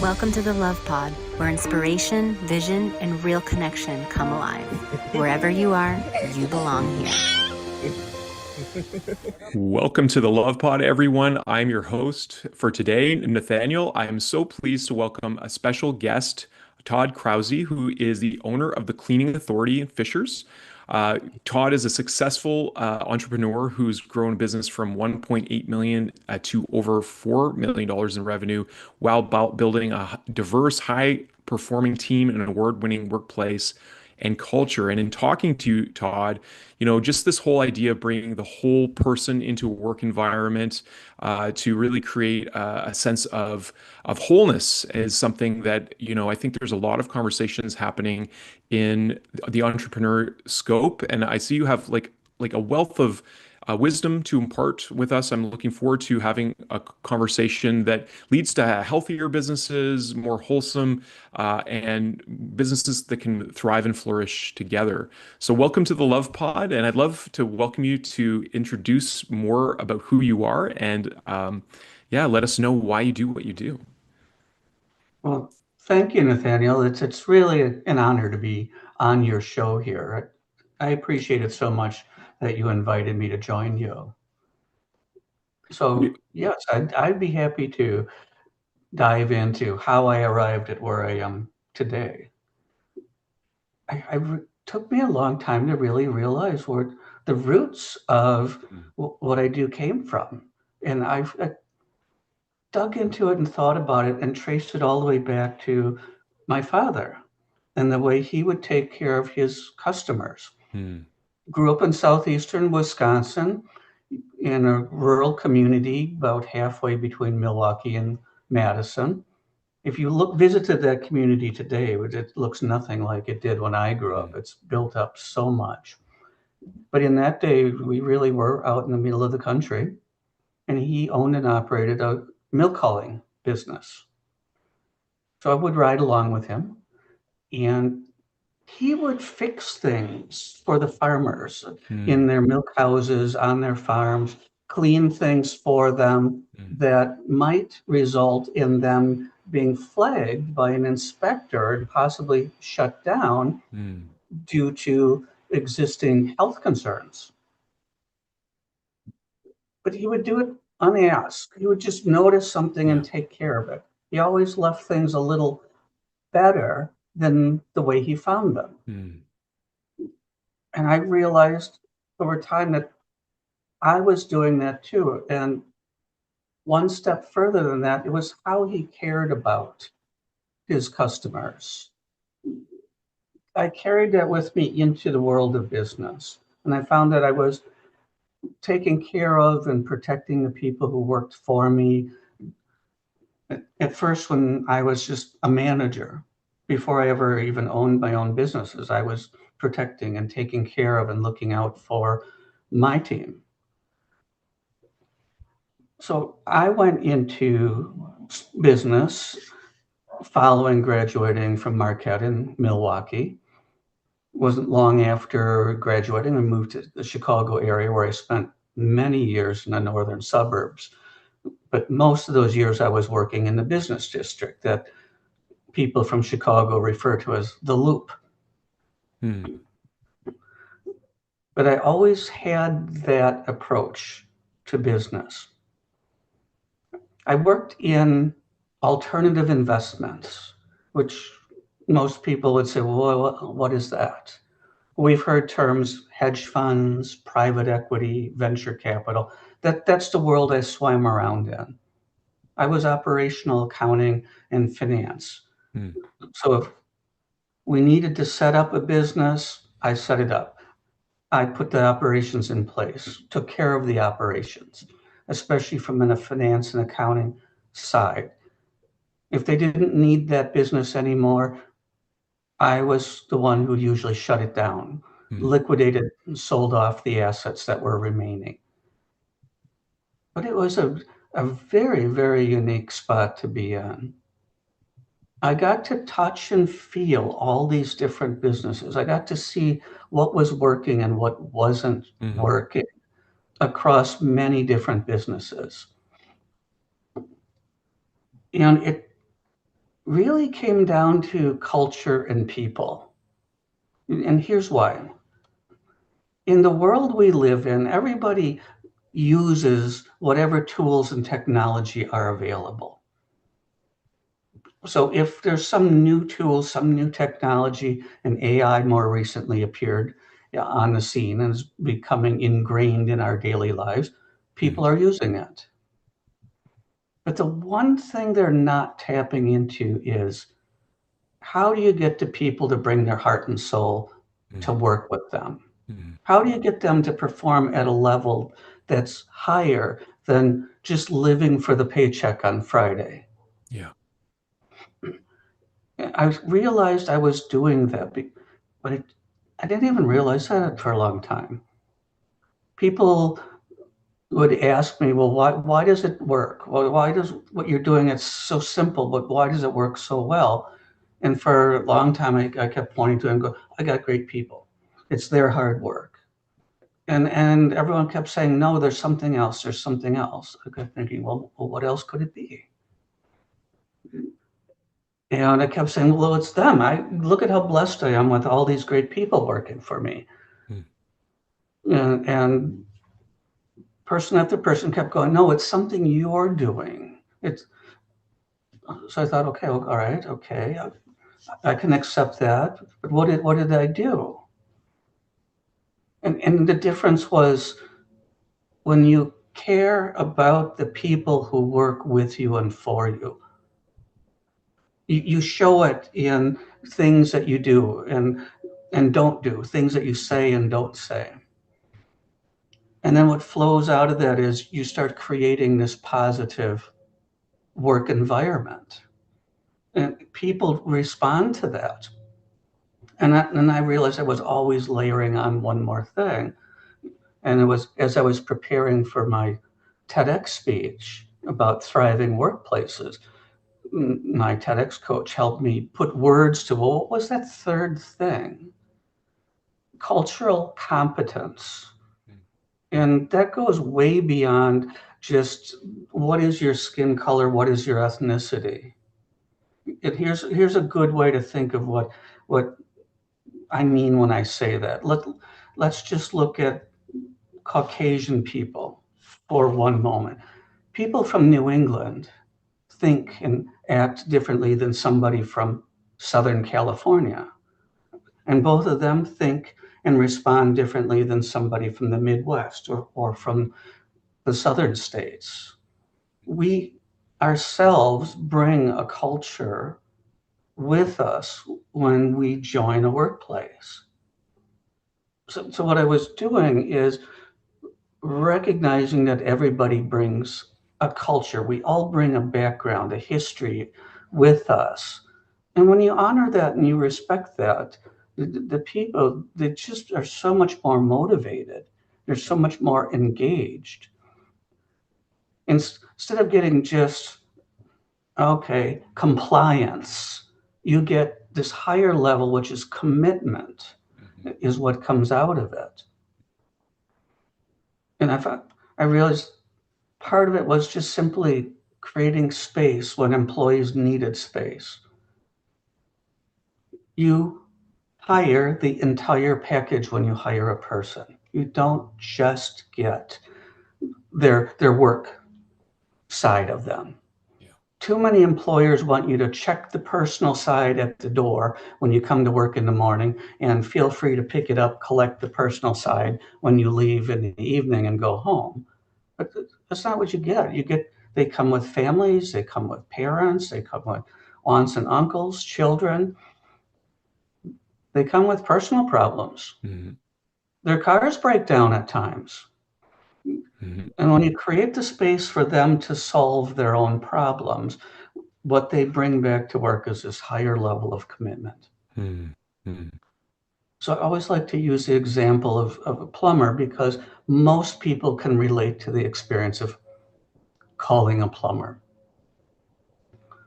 Welcome to the Love Pod, where inspiration, vision, and real connection come alive. Wherever you are, you belong here. Welcome to the Love Pod, everyone. I'm your host for today, Nathaniel. I am so pleased to welcome a special guest, Todd Krause, who is the owner of the Cleaning Authority in Fishers. Todd is a successful entrepreneur who's grown a business from 1.8 million to over $4 million in revenue while building a diverse, high-performing team and an award-winning workplace and culture. And in talking to you, Todd, just this whole idea of bringing the whole person into a work environment to really create a sense of wholeness is something that, I think there's a lot of conversations happening in the entrepreneur scope. And I see you have like a wealth of wisdom to impart with us. I'm looking forward to having a conversation that leads to healthier businesses, more wholesome, and businesses that can thrive and flourish together. So, welcome to the Love Pod, and I'd love to welcome you to introduce more about who you are and, yeah, let us know why you do what you do. Well, thank you, Nathaniel. It's really an honor to be on your show here. I appreciate it so much that you invited me to join you. So, yes, I'd be happy to dive into how I arrived at where I am today. Took me a long time to really realize where the roots of what I do came from. And I dug into it and thought about it and traced it all the way back to my father and the way he would take care of his customers. Grew up in southeastern Wisconsin in a rural community about halfway between Milwaukee and Madison. If you visited that community today, it looks nothing like it did when I grew up. It's built up so much. But in that day, we really were out in the middle of the country, and he owned and operated a milk hauling business. So I would ride along with him, and he would fix things for the farmers in their milk houses, on their farms, clean things for them that might result in them being flagged by an inspector and possibly shut down due to existing health concerns. But he would do it unasked. He would just notice something and take care of it. He always left things a little better than the way he found them. And I realized over time that I was doing that too. And one step further than that, it was how he cared about his customers. I carried that with me into the world of business. And I found that I was taking care of and protecting the people who worked for me. At first, when I was just a manager, before I ever even owned my own businesses, I was protecting and taking care of and looking out for my team. So I went into business following graduating from Marquette in Milwaukee. Wasn't long after graduating, I moved to the Chicago area where I spent many years in the northern suburbs. But most of those years I was working in the business district that people from Chicago refer to as the Loop. But I always had that approach to business. I worked in alternative investments, which most people would say, well, what is that? We've heard terms hedge funds, private equity, venture capital. That's the world I swam around in. I was operational accounting and finance. So if we needed to set up a business, I set it up. I put the operations in place, took care of the operations, especially from a finance and accounting side. If they didn't need that business anymore, I was the one who usually shut it down, liquidated and sold off the assets that were remaining. But it was a very, very unique spot to be in. I got to touch and feel all these different businesses. I got to see what was working and what wasn't working across many different businesses. And really came down to culture and people. And here's why. In the world we live in, everybody uses whatever tools and technology are available. So if there's some new tool, some new technology, and AI more recently appeared on the scene and is becoming ingrained in our daily lives, people are using it. But the one thing they're not tapping into is, how do you get the people to bring their heart and soul to work with them? How do you get them to perform at a level that's higher than just living for the paycheck on Friday? Yeah. I realized I was doing that, but I didn't even realize that for a long time. People would ask me, well, why does it work? Well, why does what you're doing, it's so simple, but why does it work so well? And for a long time, I kept pointing to it and go, I got great people. It's their hard work. And everyone kept saying, no, there's something else. There's something else. I kept thinking, well, what else could it be? And I kept saying, well, it's them. Look at how blessed I am with all these great people working for me. And person after person kept going, no, it's something you're doing. So I thought, okay, well, all right, okay, I can accept that. But what did I do? And the difference was, when you care about the people who work with you and for you, you show it in things that you do and don't do, things that you say and don't say. And then what flows out of that is you start creating this positive work environment. And people respond to that. And I realized I was always layering on one more thing. And it was as I was preparing for my TEDx speech about thriving workplaces, my TEDx coach helped me put words to, well, what was that third thing? Cultural competence. And that goes way beyond just what is your skin color, what is your ethnicity. And here's a good way to think of what I mean when I say that. Let's just look at Caucasian people for one moment. People from New England think and act differently than somebody from Southern California. And both of them think and respond differently than somebody from the Midwest or from the Southern states. We ourselves bring a culture with us when we join a workplace. So what I was doing is recognizing that everybody brings a culture. We all bring a background, a history with us. And when you honor that and you respect that, the people, they just are so much more motivated. They're so much more engaged. Instead of getting just, okay, compliance, you get this higher level, which is commitment, is what comes out of it. And I realized part of it was just simply creating space when employees needed space. You hire the entire package when you hire a person. You don't just get their work side of them. Yeah. Too many employers want you to check the personal side at the door when you come to work in the morning, and feel free to pick it up, collect the personal side when you leave in the evening and go home. But that's not what you get. They come with families, they come with parents, they come with aunts and uncles, children. They come with personal problems. Their cars break down at times. And when you create the space for them to solve their own problems, what they bring back to work is this higher level of commitment. So I always like to use the example of a plumber, because most people can relate to the experience of calling a plumber.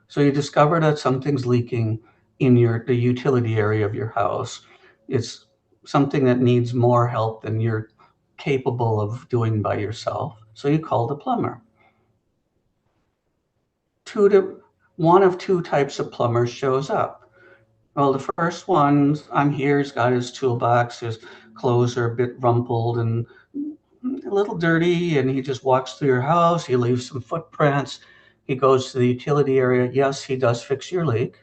So you discover that something's leaking in the utility area of your house. It's something that needs more help than you're capable of doing by yourself. So you call the plumber. one of two types of plumbers shows up. Well, the first one, I'm here, he's got his toolbox, his clothes are a bit rumpled and a little dirty, and he just walks through your house, he leaves some footprints, he goes to the utility area. Yes, he does fix your leak,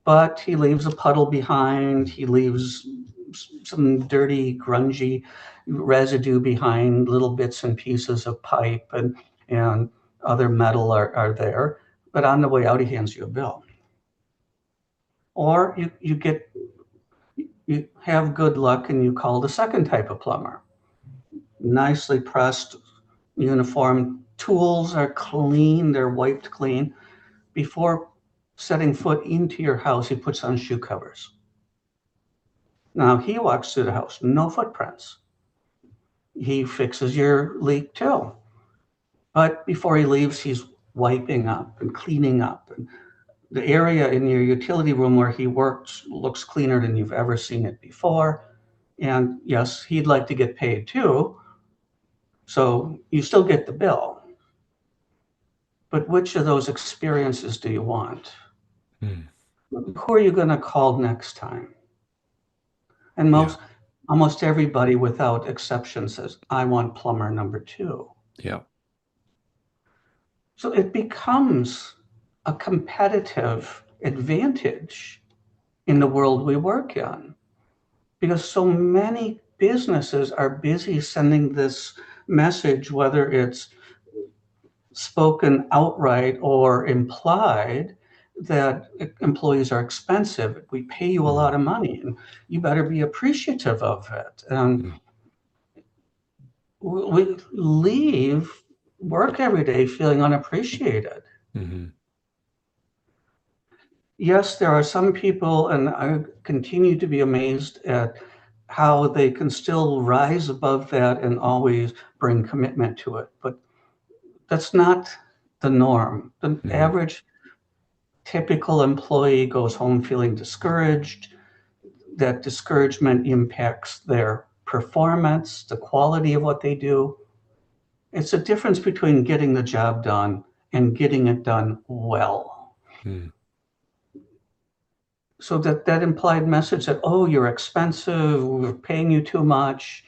but he leaves a puddle behind, he leaves some dirty, grungy residue behind, little bits and pieces of pipe and other metal are there. But on the way out, he hands you a bill. Or you have good luck and you call the second type of plumber. Nicely pressed uniform, tools are clean, they're wiped clean. Before setting foot into your house, he puts on shoe covers. Now he walks through the house, no footprints. He fixes your leak too. But before he leaves, he's wiping up and cleaning up. And the area in your utility room where he works looks cleaner than you've ever seen it before. And yes, he'd like to get paid too. So you still get the bill. But which of those experiences do you want? Who are you going to call next time? And almost everybody without exception says, I want plumber number 2. Yeah. So it becomes a competitive advantage in the world we work in, because so many businesses are busy sending this message, whether it's spoken outright or implied, that employees are expensive. We pay you a lot of money and you better be appreciative of it. And we leave work every day feeling unappreciated. Yes, there are some people, and I continue to be amazed at how they can still rise above that and always bring commitment to it. But that's not the norm. The average typical employee goes home feeling discouraged. That discouragement impacts their performance, the quality of what they do. It's a difference between getting the job done and getting it done well. So that implied message that, oh, you're expensive, we're paying you too much.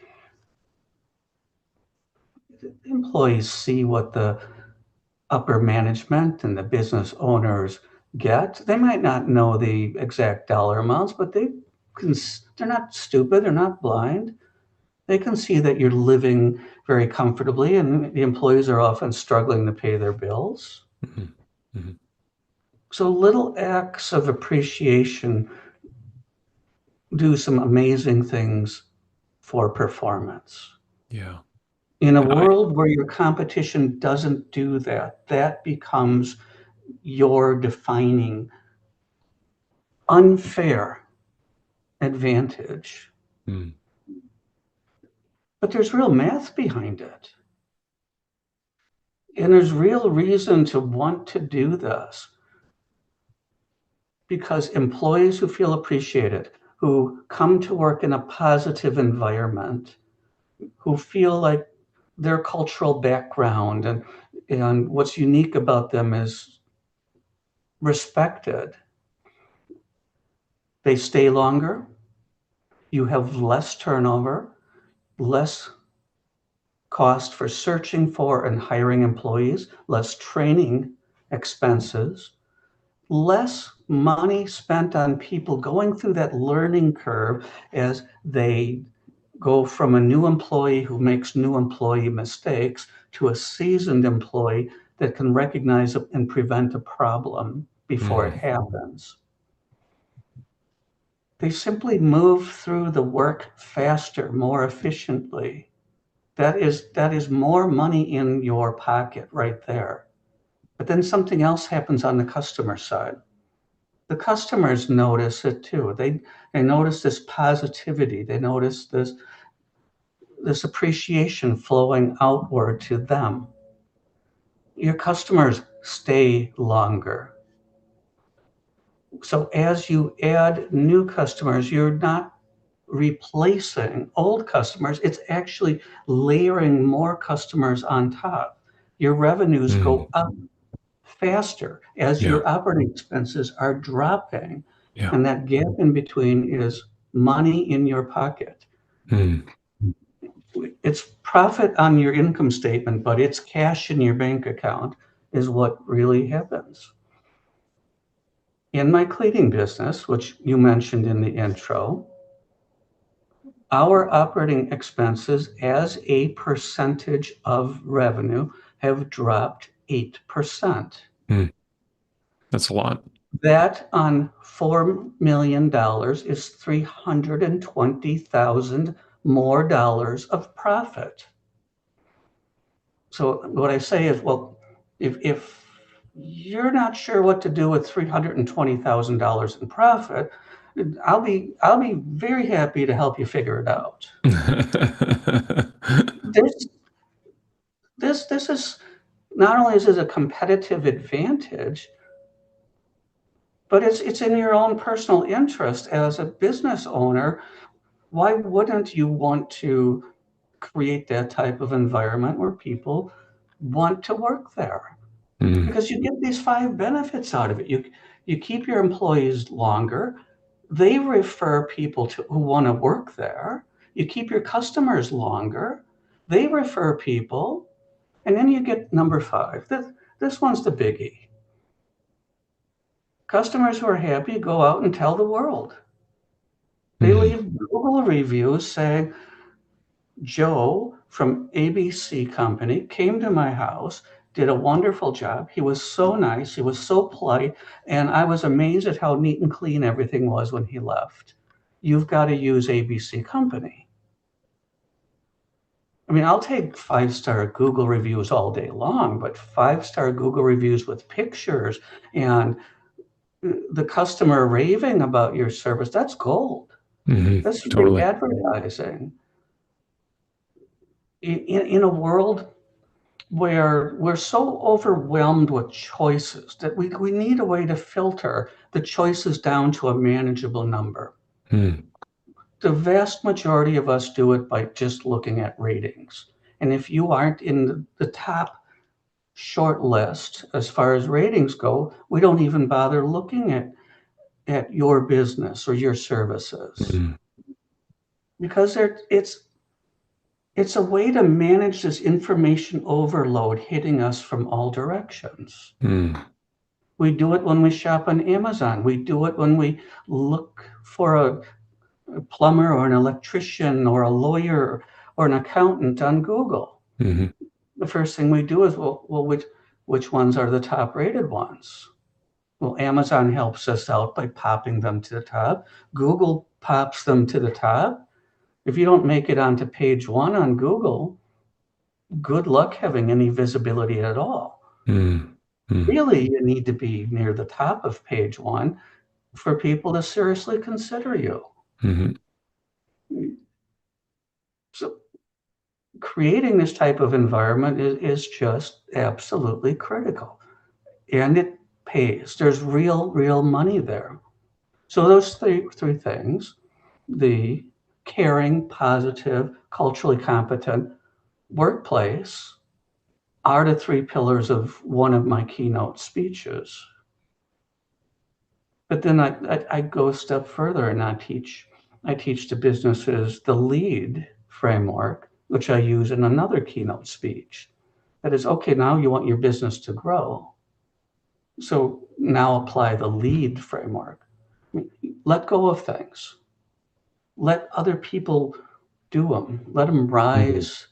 Employees see what the upper management and the business owners get. They might not know the exact dollar amounts, but they're not stupid, they're not blind. They can see that you're living very comfortably, and the employees are often struggling to pay their bills. So little acts of appreciation do some amazing things for performance. Yeah. In a world where your competition doesn't do that, that becomes your defining unfair advantage. But there's real math behind it. And there's real reason to want to do this, because employees who feel appreciated, who come to work in a positive environment, who feel like their cultural background and what's unique about them is respected, they stay longer. You have less turnover, less cost for searching for and hiring employees, less training expenses, less money spent on people going through that learning curve as they go from a new employee who makes new employee mistakes to a seasoned employee that can recognize and prevent a problem before it happens. They simply move through the work faster, more efficiently. That is more money in your pocket right there. But then something else happens on the customer side. The customers notice it too. They notice this positivity. They notice this appreciation flowing outward to them. Your customers stay longer. So as you add new customers, you're not replacing old customers. It's actually layering more customers on top. Your revenues go up faster as Yeah. your operating expenses are dropping. Yeah. And that gap in between is money in your pocket. Mm. It's profit on your income statement, but it's cash in your bank account is what really happens. In my cleaning business, which you mentioned in the intro, our operating expenses as a percentage of revenue have dropped 8%. Mm. That's a lot. That on $4 million is 320,000 more dollars of profit. So what I say is, well, if you're not sure what to do with $320,000 in profit, I'll be very happy to help you figure it out. There's this is not only is it a competitive advantage, but it's in your own personal interest as a business owner. Why wouldn't you want to create that type of environment where people want to work there? Mm. Because you get these 5 benefits out of it. You keep your employees longer. They refer people to who want to work there. You keep your customers longer. They refer people. And then you get number 5. This one's the biggie. Customers who are happy go out and tell the world. They Mm. leave Google reviews saying, Joe from ABC Company came to my house, did a wonderful job. He was so nice. He was so polite. And I was amazed at how neat and clean everything was when he left. You've got to use ABC Company. I mean, I'll take 5-star Google reviews all day long, but 5-star Google reviews with pictures and the customer raving about your service, that's gold. Mm-hmm. That's free Totally. advertising. In a world where we're so overwhelmed with choices that we need a way to filter the choices down to a manageable number. Mm. The vast majority of us do it by just looking at ratings. And if you aren't in the top short list as far as ratings go, we don't even bother looking at your business or your services. Mm. Because it's a way to manage this information overload hitting us from all directions. Mm. We do it when we shop on Amazon. We do it when we look for a plumber or an electrician or a lawyer or an accountant on Google. Mm-hmm. The first thing we do is, well, which ones are the top rated ones? Well, Amazon helps us out by popping them to the top. Google pops them to the top. If you don't make it onto page 1 on Google, good luck having any visibility at all. Mm. Mm. Really, you need to be near the top of page 1 for people to seriously consider you. Mm-hmm. So creating this type of environment is just absolutely critical. And it pays. There's real money there. So those three things, the caring, positive, culturally competent workplace, are the 3 pillars of one of my keynote speeches. But then I go a step further and I teach the businesses the LEAD framework, which I use in another keynote speech. That is, okay, now you want your business to grow. So now apply the LEAD framework. Let go of things. Let other people do them. Let them rise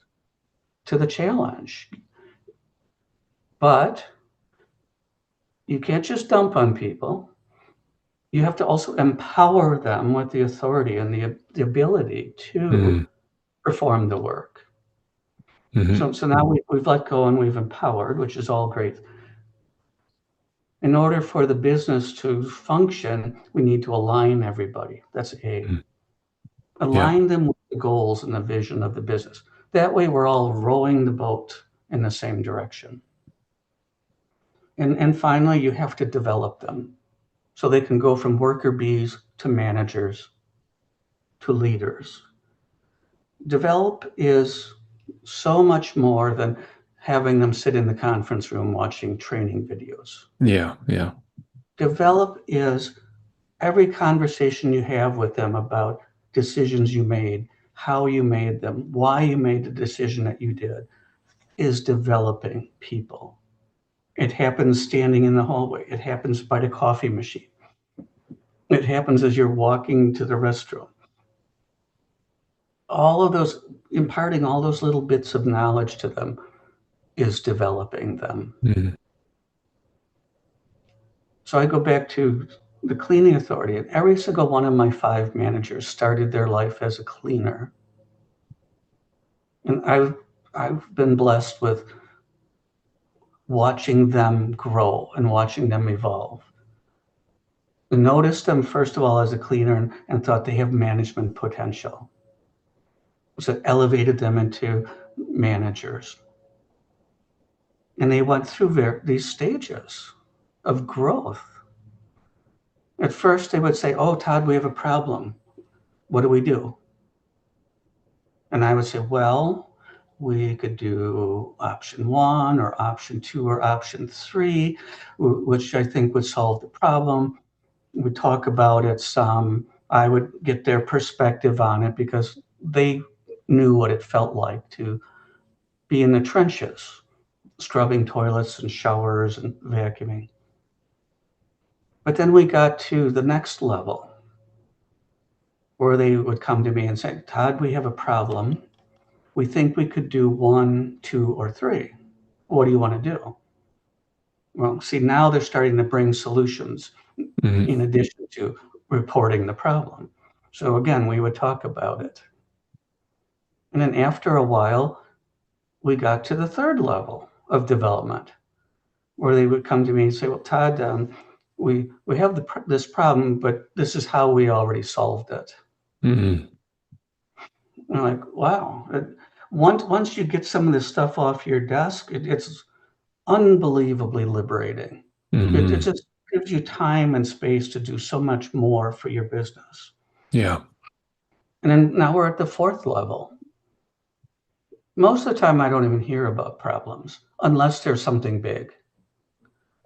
to the challenge. But you can't just dump on people. You have to also empower them with the authority and the ability to Mm-hmm. perform the work. Mm-hmm. So now we've let go and we've empowered, which is all great. In order for the business to function, we need to align everybody. That's A. Yeah. Align them with the goals and the vision of the business. That way we're all rowing the boat in the same direction. And finally, you have to develop them so they can go from worker bees to managers to leaders. Develop is so much more than having them sit in the conference room watching training videos. Yeah. Yeah. Develop is every conversation you have with them about decisions you made, how you made them, why you made the decision that you did, is developing people. It happens standing in the hallway. It happens by the coffee machine. It happens as you're walking to the restroom. All of those, imparting all those little bits of knowledge to them is developing them. Mhm. So I go back to the cleaning authority, and every single one of my 5 managers started their life as a cleaner. And I've been blessed with watching them grow and watching them evolve. I noticed them, first of all, as a cleaner and thought they have management potential. So it elevated them into managers. And they went through these stages of growth. At first, they would say, "Oh, Todd, we have a problem. What do we do?" And I would say, "Well, we could do option 1 or option 2 or option 3, which I think would solve the problem." We talk about it some. I would get their perspective on it because they knew what it felt like to be in the trenches, scrubbing toilets and showers and vacuuming. But then we got to the next level where they would come to me and say, "Todd, we have a problem. We think we could do 1, 2, or 3. What do you want to do?" Well, see, now they're starting to bring solutions Mhm. in addition to reporting the problem. So again, we would talk about it. And then after a while, we got to the third level of development where they would come to me and say, "Well, Todd, we have this problem, but this is how we already solved it." Mhm. And I'm like, wow. Once you get some of this stuff off your desk, it's unbelievably liberating. It Mhm. just gives you time and space to do so much more for your business. Yeah. And then now we're at the fourth level. Most of the time, I don't even hear about problems unless there's something big.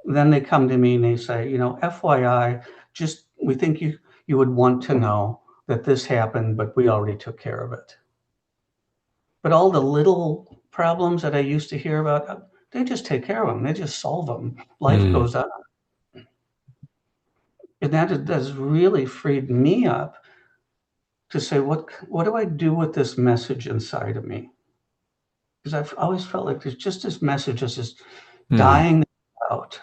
Then they come to me and they say, "FYI, just we think you would want to know that this happened, but we already took care of it." But all the little problems that I used to hear about, they just take care of them. They just solve them. Life Mhm. goes on. And that has really freed me up to say, what do I do with this message inside of me? Because I've always felt like there's just this message that's just Mhm. dying out.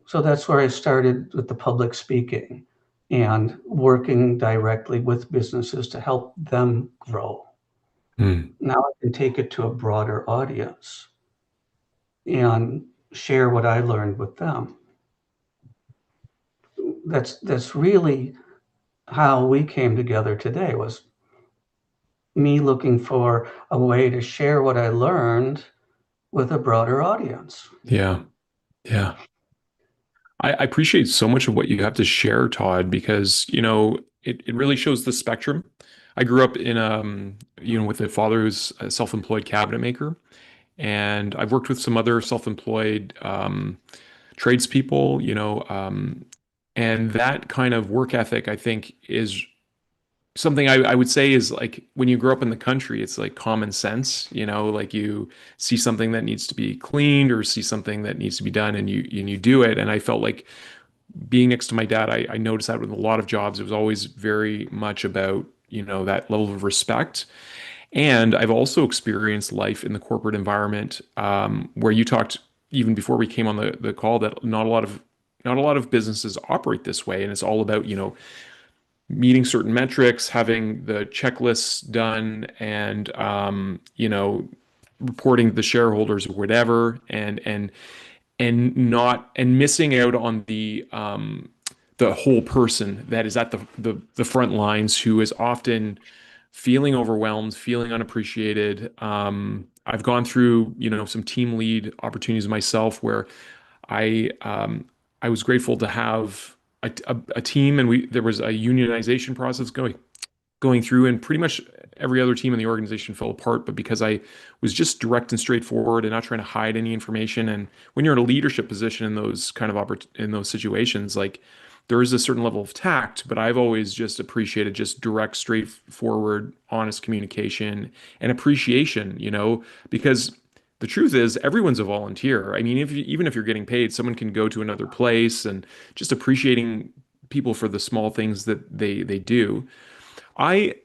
So that's where I started with the public speaking and working directly with businesses to help them grow. Mhm. Now I can take it to a broader audience and share what I learned with them. That's really how we came together today, was me looking for a way to share what I learned with a broader audience. Yeah. Yeah. I appreciate so much of what you have to share, Todd, because, it really shows the spectrum. I grew up with a father who's a self-employed cabinet maker, and I've worked with some other self-employed tradespeople, and that kind of work ethic, I think, is something I would say is like when you grow up in the country, it's like common sense, like you see something that needs to be cleaned or see something that needs to be done and you do it. And I felt like being next to my dad, I noticed that with a lot of jobs, it was always very much about, that level of respect. And I've also experienced life in the corporate environment, where you talked even before we came on the call that not a lot of businesses operate this way. And it's all about, meeting certain metrics, having the checklists done, and reporting to the shareholders or whatever, and missing out on the whole person that is at the front lines, who is often feeling overwhelmed, feeling unappreciated. I've gone through, some team lead opportunities myself where I was grateful to have a team, and there was a unionization process going. going through, and pretty much every other team in the organization fell apart, but because I was just direct and straightforward and not trying to hide any information. And when you're in a leadership position in those kind of in those situations, like there is a certain level of tact, but I've always just appreciated just direct, straightforward, honest communication and appreciation, because the truth is everyone's a volunteer. I mean, even if you're getting paid, someone can go to another place, and just appreciating people for the small things that they do. I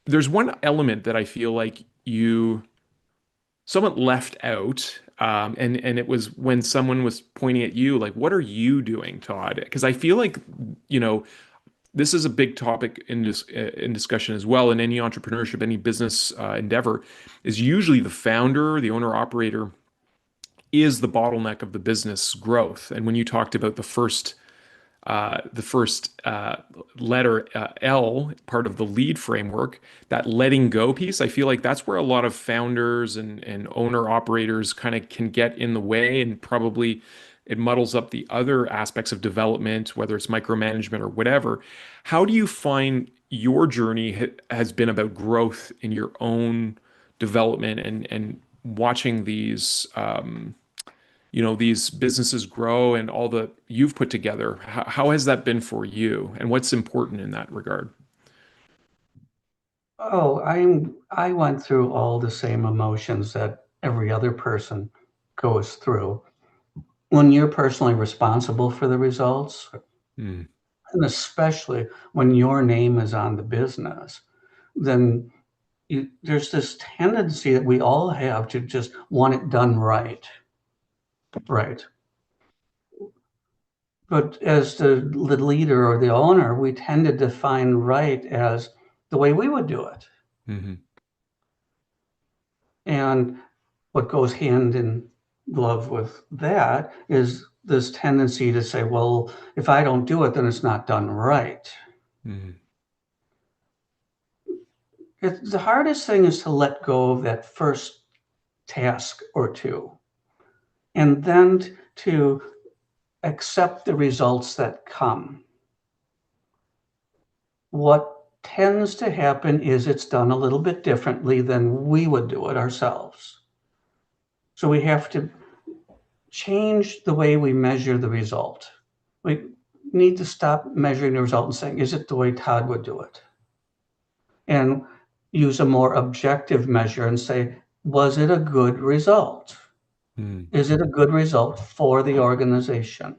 There's one element that I feel like you somewhat left out, and it was when someone was pointing at you, like, what are you doing, Todd? Because I feel like, you know, this is a big topic in discussion as well in any entrepreneurship, any business endeavor, is usually the founder, the owner operator is the bottleneck of the business growth. And when you talked about the first letter L, part of the lead framework, that letting go piece, I feel like that's where a lot of founders and owner operators kind of can get in the way, and probably it muddles up the other aspects of development, whether it's micromanagement or whatever. How do you find your journey has been about growth in your own development, and watching these businesses grow and all that you've put together? How has that been for you, and what's important in that regard? Oh, I went through all the same emotions that every other person goes through. When you're personally responsible for the results, Mm, and especially when your name is on the business, then there's this tendency that we all have to just want it done right. Right. But as the leader or the owner, we tend to define right as the way we would do it. mhm, And what goes hand in glove with that is this tendency to say, well, if I don't do it, then it's not done right. mhm, The hardest thing is to let go of that first task or two, and then to accept the results that come. What tends to happen is it's done a little bit differently than we would do it ourselves. So we have to change the way we measure the result. We need to stop measuring the result and saying, is it the way Todd would do it? And use a more objective measure and say, was it a good result? mm, Is it a good result for the organization?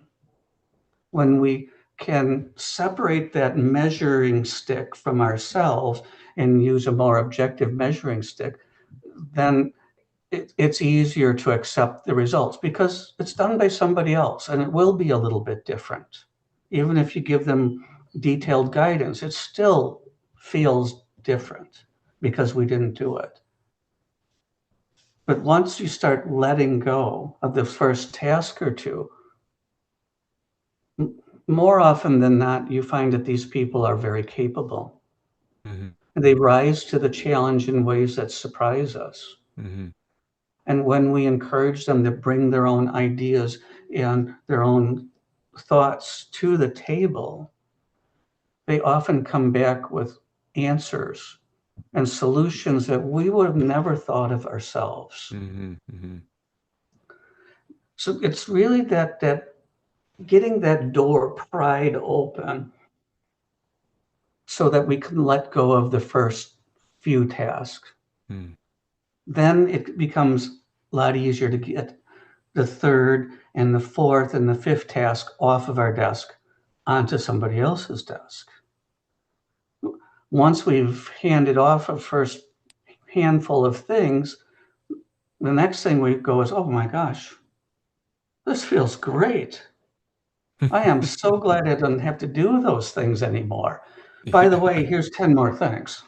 When we can separate that measuring stick from ourselves and use a more objective measuring stick, then it's easier to accept the results because it's done by somebody else and it will be a little bit different. Even if you give them detailed guidance, it still feels different because we didn't do it. But once you start letting go of the first task or two, more often than not, you find that these people are very capable. mhm, And they rise to the challenge in ways that surprise us. mhm, And when we encourage them to bring their own ideas and their own thoughts to the table, they often come back with answers and solutions that we would have never thought of ourselves. mhm, mhm, So it's really that getting that door pried open so that we can let go of the first few tasks. mm, Then it becomes a lot easier to get the third and the fourth and the fifth task off of our desk onto somebody else's desk. Once we've handed off a first handful of things, the next thing we go is, oh my gosh, this feels great. I am so glad I don't have to do those things anymore. By the way, here's 10 more things.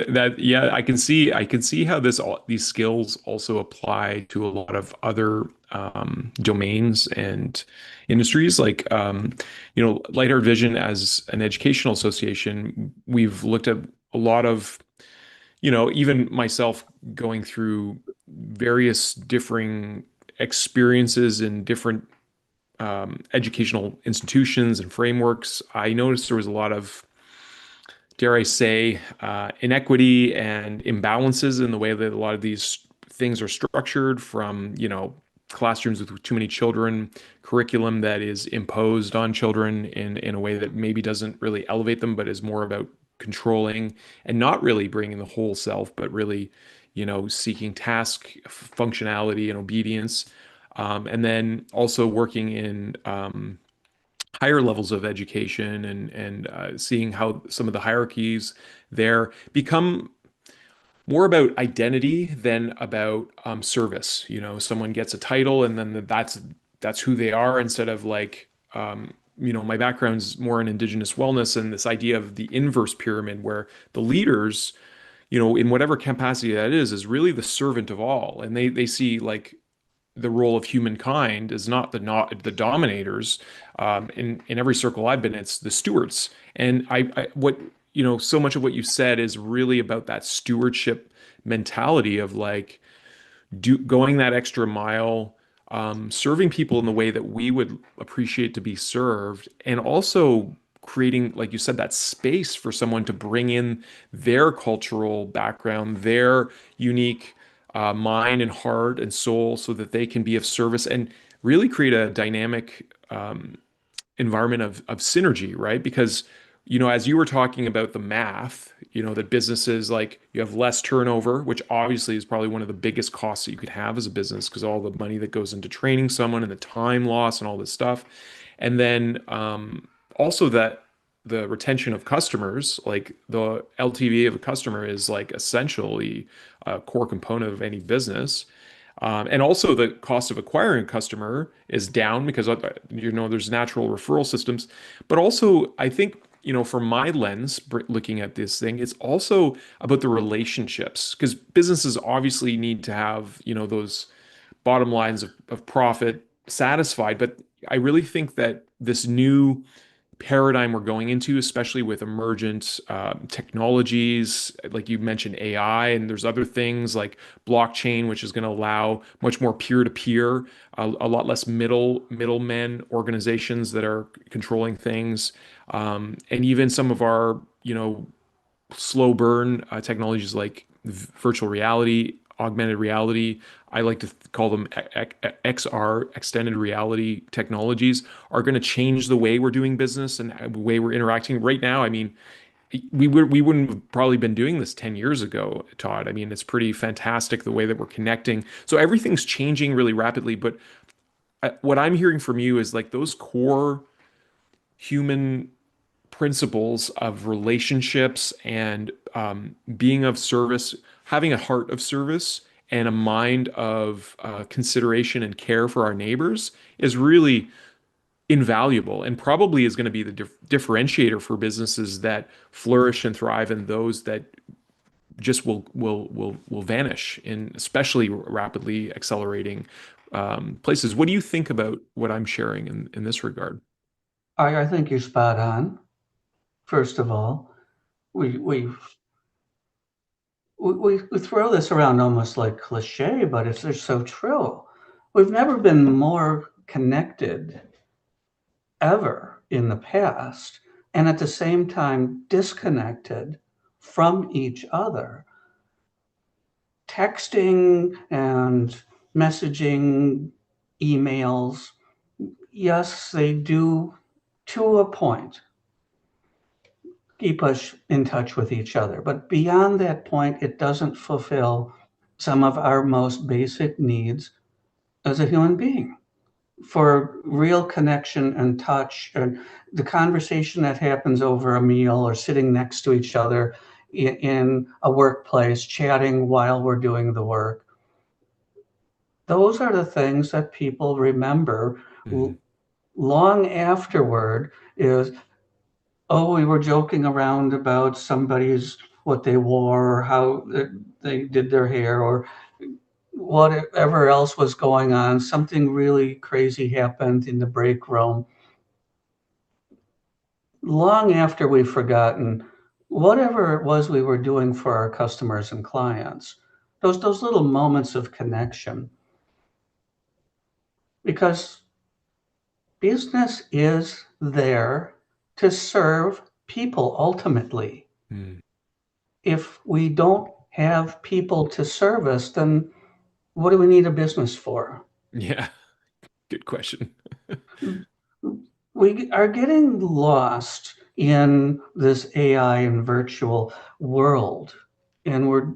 That, yeah, I can see how these skills also apply to a lot of other domains and industries. Like, Lightheart Vision as an educational association, we've looked at a lot of, even myself going through various differing experiences in different educational institutions and frameworks, I noticed there was a lot of, dare I say, inequity and imbalances in the way that a lot of these things are structured, from, classrooms with too many children, curriculum that is imposed on children in a way that maybe doesn't really elevate them, but is more about controlling and not really bringing the whole self, but really, seeking task functionality and obedience. And then also working in higher levels of education, and seeing how some of the hierarchies there become more about identity than about service. Someone gets a title and then that's who they are, instead of like, my background's more in Indigenous wellness, and this idea of the inverse pyramid, where the leaders, in whatever capacity that is really the servant of all, and they see like the role of humankind is not the dominators. In every circle I've been, it's the stewards. And I what so much of what you said is really about that stewardship mentality of like going that extra mile, serving people in the way that we would appreciate to be served, and also creating, like you said, that space for someone to bring in their cultural background, their unique mind and heart and soul, so that they can be of service and really create a dynamic environment of synergy, right? Because, as you were talking about the math, that businesses, like, you have less turnover, which obviously is probably one of the biggest costs that you could have as a business, because all the money that goes into training someone and the time loss and all this stuff. And then also that the retention of customers, like the LTV of a customer, is like essentially a core component of any business. And also the cost of acquiring a customer is down because, there's natural referral systems. But also, I think, from my lens, looking at this thing, it's also about the relationships, because businesses obviously need to have, those bottom lines of profit satisfied. But I really think that this new paradigm we're going into, especially with emergent technologies, like you mentioned AI, and there's other things like blockchain, which is going to allow much more peer-to-peer, a lot less middlemen organizations that are controlling things, and even some of our slow burn technologies like virtual reality, augmented reality. I like to call them XR, extended reality technologies, are going to change the way we're doing business and the way we're interacting right now. I mean, we wouldn't have probably been doing this 10 years ago, Todd. I mean, it's pretty fantastic the way that we're connecting. So everything's changing really rapidly. But what I'm hearing from you is like those core human principles of relationships and being of service, having a heart of service and a mind of consideration and care for our neighbors is really invaluable, and probably is going to be the differentiator for businesses that flourish and thrive, and those that just will vanish in especially rapidly accelerating places. What do you think about what I'm sharing in this regard? I think you're spot on. First of all, we throw this around almost like cliche, but it's so true. We've never been more connected ever in the past, and at the same time disconnected from each other. Texting and messaging, emails, yes, they do, to a point, keep us in touch with each other. But beyond that point, it doesn't fulfill some of our most basic needs as a human being, for real connection and touch, and the conversation that happens over a meal or sitting next to each other in a workplace, chatting while we're doing the work. Those are the things that people remember long afterward. Is, oh, we were joking around about somebody's, what they wore, or how they did their hair, or whatever else was going on. Something really crazy happened in the break room. Long after we've forgotten whatever it was we were doing for our customers and clients, those little moments of connection. Because business is there to serve people ultimately. Mm. If we don't have people to service, then what do we need a business for? Yeah, good question. We are getting lost in this AI and virtual world, and we're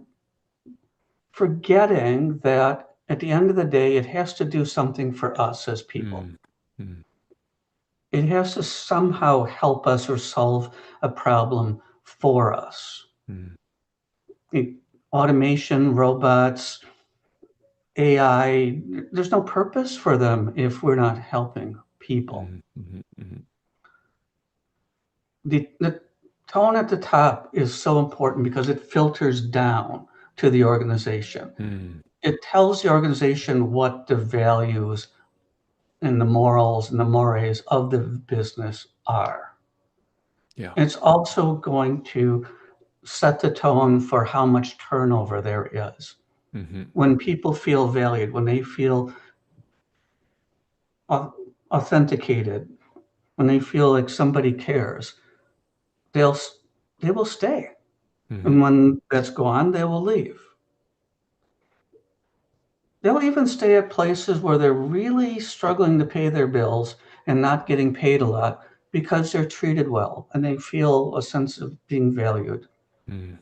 forgetting that at the end of the day, it has to do something for us as people. Mm. Mm. It has to somehow help us or solve a problem for us. Mm. It- Automation, robots, AI, there's no purpose for them if we're not helping people. Mm. Mm. Mm. The tone at the top is so important because it filters down to the organization. Mm. It tells the organization what the values and the morals and the mores of the business are. Yeah. It's also going to set the tone for how much turnover there is. Hmm. When people feel valued, when they feel authenticated, when they feel like somebody cares, they'll they will stay. Hmm. And when that's gone, they will leave. They'll even stay at places where they're really struggling to pay their bills and not getting paid a lot because they're treated well and they feel a sense of being valued. Mm.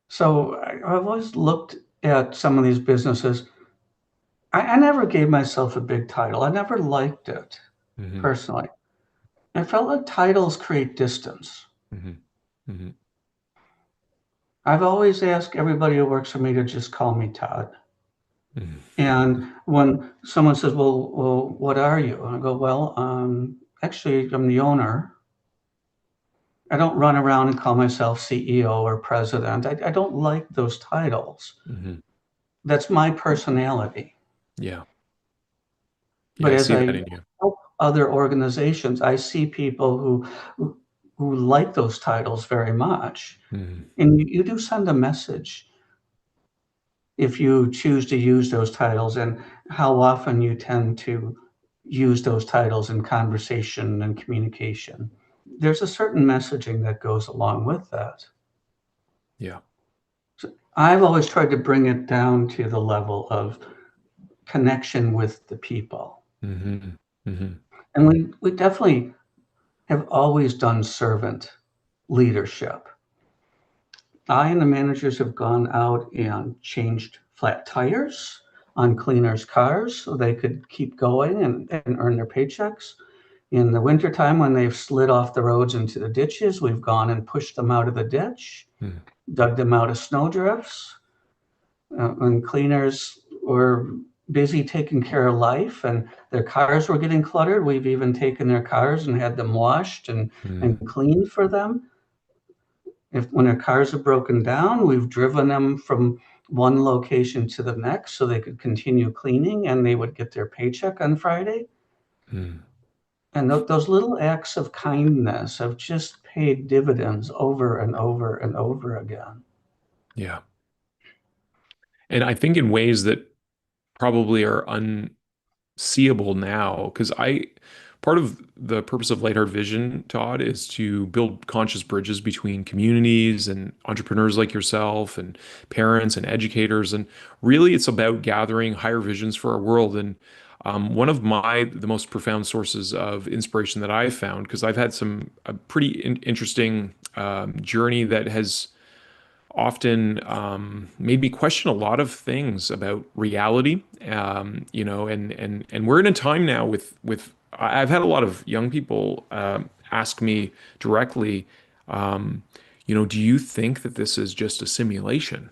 So I've always looked at some of these businesses. I never gave myself a big title. I never liked it Hmm. personally. I felt like titles create distance. Hmm. Hmm. I've always asked everybody who works for me to just call me Todd. Hmm. And when someone says, well, what are you? I go, well, actually, I'm the owner. I don't run around and call myself CEO or president. I don't like those titles. Hmm. That's my personality. Yeah. Yeah, But I as see that I in you. help other organizations, I see people who like those titles very much. Hmm. And you do send a message if you choose to use those titles and how often you tend to use those titles in conversation and communication. There's a certain messaging that goes along with that. Yeah. So I've always tried to bring it down to the level of connection with the people. Hmm. Hmm. And we definitely have always done servant leadership. I and the managers have gone out and changed flat tires on cleaners' cars so they could keep going and earn their paychecks. In the wintertime, when they've slid off the roads into the ditches, we've gone and pushed them out of the ditch, Mm. dug them out of snow drifts. When cleaners were busy taking care of life and their cars were getting cluttered, we've even taken their cars and had them washed and Mm. cleaned for them. If when their cars are broken down, we've driven them from one location to the next so they could continue cleaning and they would get their paycheck on Friday. Mm. And those little acts of kindness have just paid dividends over and over and over again. Yeah. And I think in ways that probably are seeable now because I part of the purpose of Lightheart Vision, Todd, is to build conscious bridges between communities and entrepreneurs like yourself and parents and educators. And really it's about gathering higher visions for our world. And one of the most profound sources of inspiration that I've found, because I've had a pretty interesting journey that has often made me question a lot of things about reality. And we're in a time now with I've had a lot of young people ask me directly, do you think that this is just a simulation?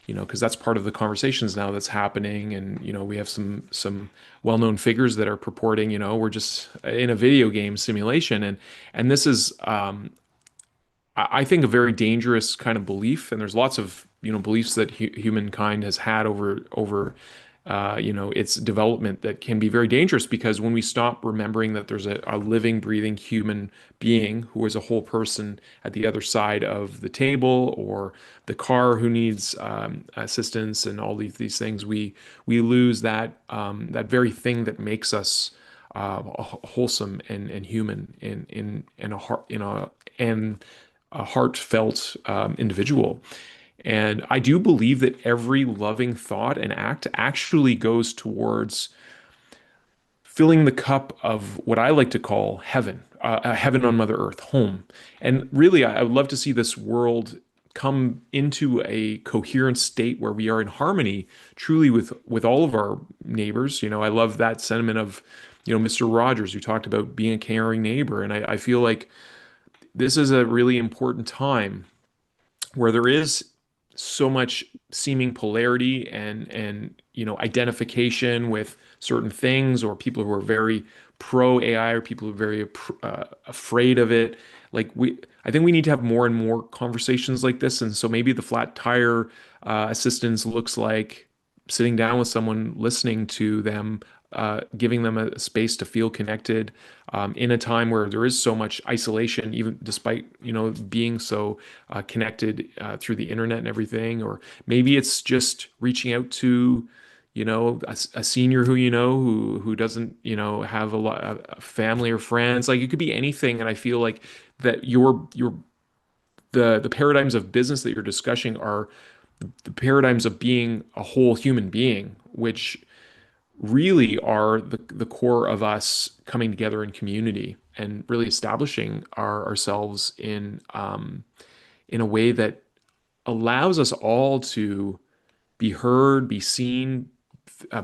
Because that's part of the conversations now that's happening, and we have some well-known figures that are purporting, we're just in a video game simulation, and this is I think a very dangerous kind of belief, and there's lots of beliefs that humankind has had over its development that can be very dangerous because when we stop remembering that there's a living, breathing human being who is a whole person at the other side of the table or the car who needs assistance and all these things, we lose that very thing that makes us wholesome and human in a heart and a heartfelt individual. And I do believe that every loving thought and act actually goes towards filling the cup of what I like to call heaven, heaven on Mother Earth, home. And really, I would love to see this world come into a coherent state where we are in harmony truly with all of our neighbors. I love that sentiment of, Mr. Rogers, who talked about being a caring neighbor. And I feel like this is a really important time where there is so much seeming polarity and identification with certain things, or people who are very pro AI, or people who are very afraid of it. I think we need to have more and more conversations like this. And so maybe the flat tire assistance looks like sitting down with someone, listening to them, giving them a space to feel connected, in a time where there is so much isolation, even despite being so connected through the internet and everything. Or maybe it's just reaching out to a senior who doesn't have a lot of family or friends. Like, it could be anything. And I feel like that the paradigms of business that you're discussing are the paradigms of being a whole human being, which really are the core of us coming together in community and really establishing ourselves in a way that allows us all to be heard, be seen,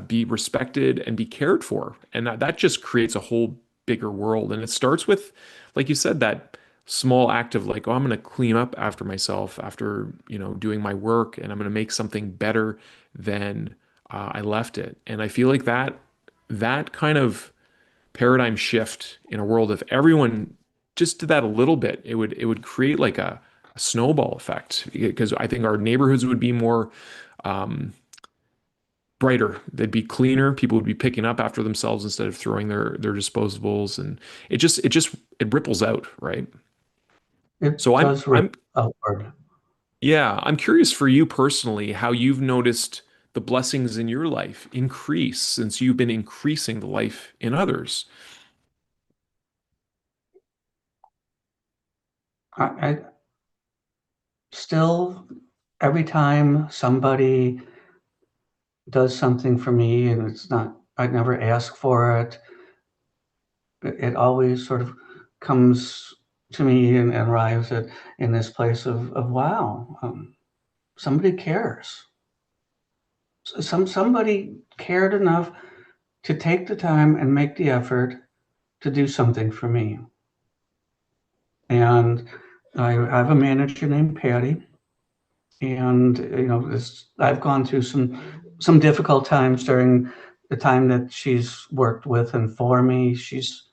be respected, and be cared for. And that just creates a whole bigger world. And it starts with, like you said, that small act of like, oh, I'm going to clean up after myself after, doing my work, and I'm going to make something better than I left it. And I feel like that kind of paradigm shift in a world, if everyone just did that a little bit, it would create like a snowball effect, because I think our neighborhoods would be more brighter. They'd be cleaner. People would be picking up after themselves instead of throwing their disposables, and it ripples out, right? It So I'm does rip I'm outward. yeah, I'm curious for you personally how you've noticed the blessings in your life increase since you've been increasing the life in others. I still, every time somebody does something for me and it's not, I never ask for it, it always sort of comes to me and arrives in this place of wow, somebody cares. Somebody cared enough to take the time and make the effort to do something for me. And I have a manager named Patty, and I've gone through some difficult times during the time that she's worked with and for me. She's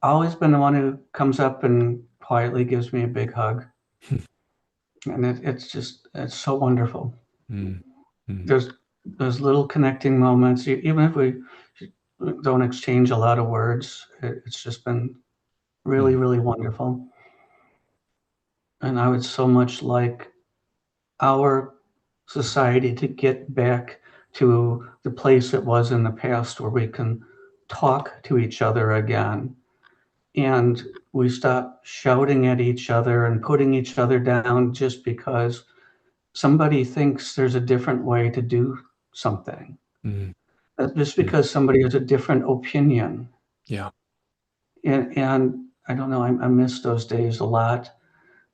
always been the one who comes up and quietly gives me a big hug, and it's so wonderful. Mm, mm, There's those little connecting moments, even if we don't exchange a lot of words. It's just been really, mm, really wonderful. And I would so much like our society to get back to the place it was in the past where we can talk to each other again, and we stop shouting at each other and putting each other down just because somebody thinks there's a different way to do something, mm, just mm. because somebody has a different opinion. Yeah, And I don't know, I miss those days a lot,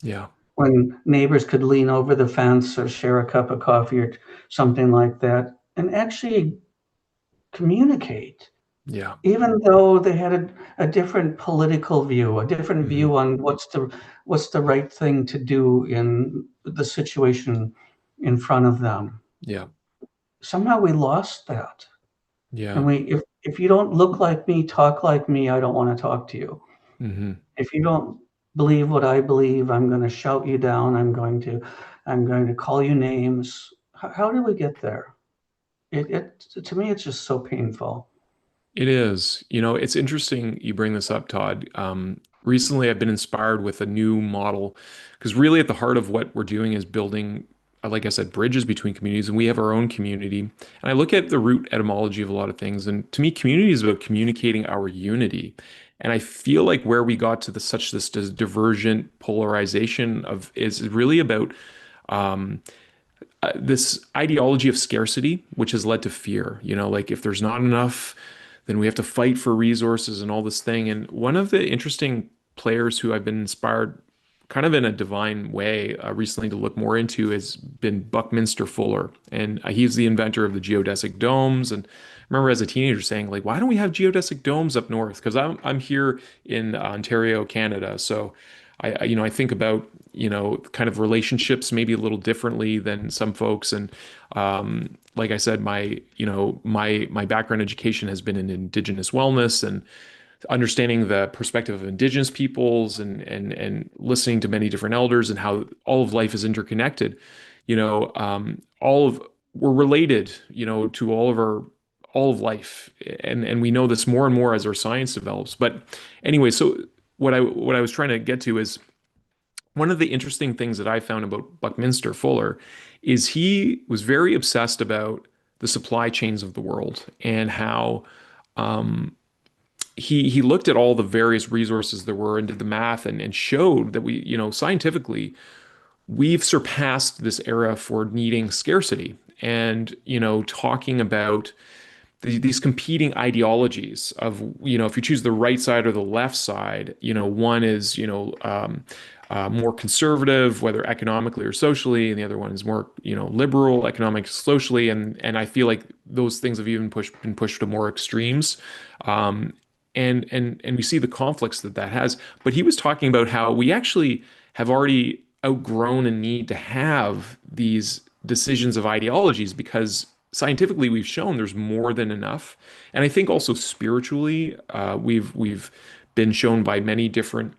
yeah, when neighbors could lean over the fence or share a cup of coffee or something like that and actually communicate, yeah. even though they had a different political view, a different Mhm. view on what's the right thing to do in the situation in front of them. Yeah, Somehow we lost that. yeah. And if you don't look like me, talk like me, I don't want to talk to you. Hmm. If you don't believe what I believe, I'm going to shout you down. I'm going to call you names. How did we get there? To me, it's just so painful. It is. It's interesting you bring this up, Todd. Recently, I've been inspired with a new model because really at the heart of what we're doing is building, like I said, bridges between communities, and we have our own community. And I look at the root etymology of a lot of things, and to me, community is about communicating our unity. And I feel like where we got to such this divergent polarization of is really about um, this ideology of scarcity, which has led to fear. Like if there's not enough, then we have to fight for resources and all this thing. And one of the interesting players who I've been inspired kind of in a divine way recently to look more into has been Buckminster Fuller. And he's the inventor of the geodesic domes. And I remember as a teenager saying, like, why don't we have geodesic domes up north? Because I'm here in Ontario, Canada. So I think about, kind of relationships maybe a little differently than some folks. And like I said, my background education has been in Indigenous wellness and understanding the perspective of Indigenous peoples and listening to many different elders and how all of life is interconnected. We're related, to all of life, and we know this more and more as our science develops. But anyway, so what I was trying to get to is one of the interesting things that I found about Buckminster Fuller is he was very obsessed about the supply chains of the world and how um, he looked at all the various resources there were and did the math and showed that scientifically we've surpassed this era for needing scarcity and talking about these competing ideologies of if you choose the right side or the left side, one is more conservative, whether economically or socially, and the other one is more liberal, economic, socially, and I feel like those things have even been pushed to more extremes, and we see the conflicts that has. But he was talking about how we actually have already outgrown a need to have these decisions of ideologies because scientifically we've shown there's more than enough, and I think also spiritually we've been shown by many different